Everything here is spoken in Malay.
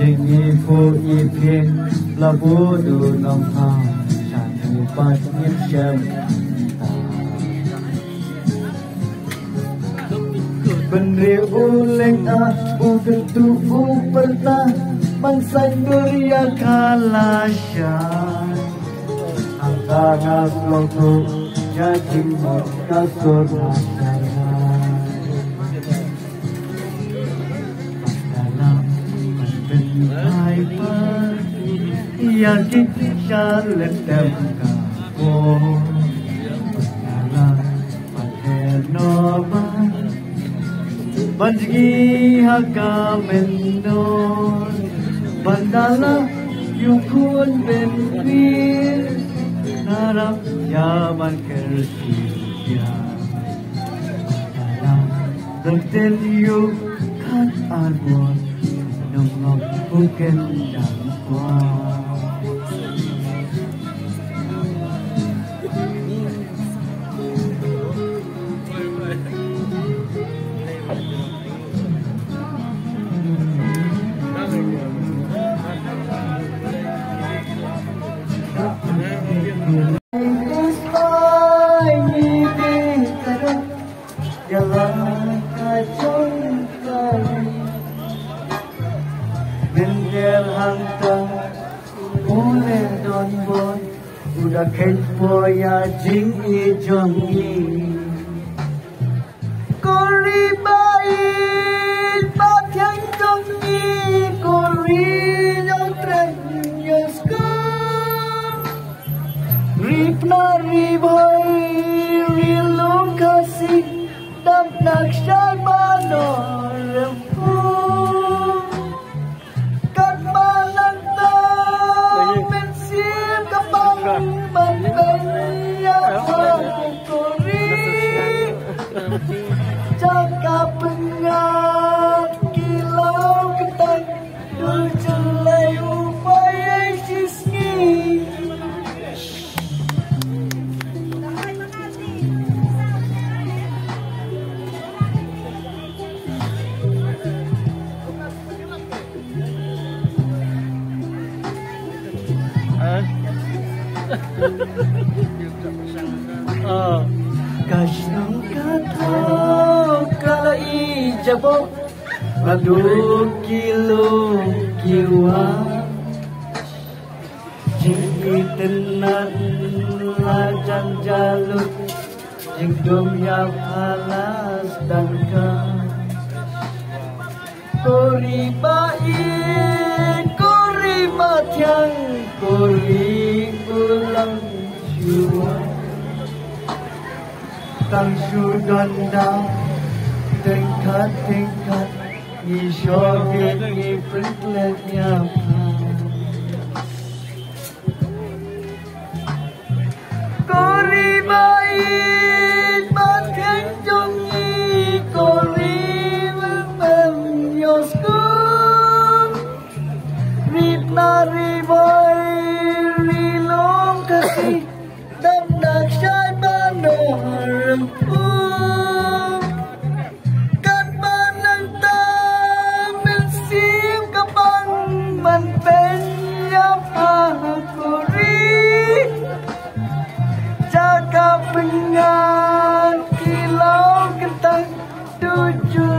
Jengi po ipin labudo ng hangsan ipatnip siyemta Benri uleng bukan tubuh pertah Mangsang duria kalasya Antara sloku jadi kasur masyarakat Hai par yakin shalet temka ko Nala pakai nova Banji hakamenon Bandala yukun benpir Narap yaman kersia Bandala tertel yuk kan arbon Nong bukan jangkau Bendel hantang boleh don bon udah ken poya jing i jong i kori bai pat yang jong i kori yang tren yes ka rip na ribai rilung kasih dam nakshan manor Cakap pengat kilau ketang Berjelai upaya sisni Kasnang kata kala ijabok Baduk kilo kiwa Jing tenan lajan jaluk Jing domya palas dangka Kori baik kori matiang Kori ulang jua Tang sudanda tingkat ni syogit ni pertletnya Kori baik makan jongi Kori memyoskum Ritna ribai rilong kasih Dam naksyai manohar Kan manang tamil sim kapang man penyap hakuri Jaga pengan kilau kentang tujuh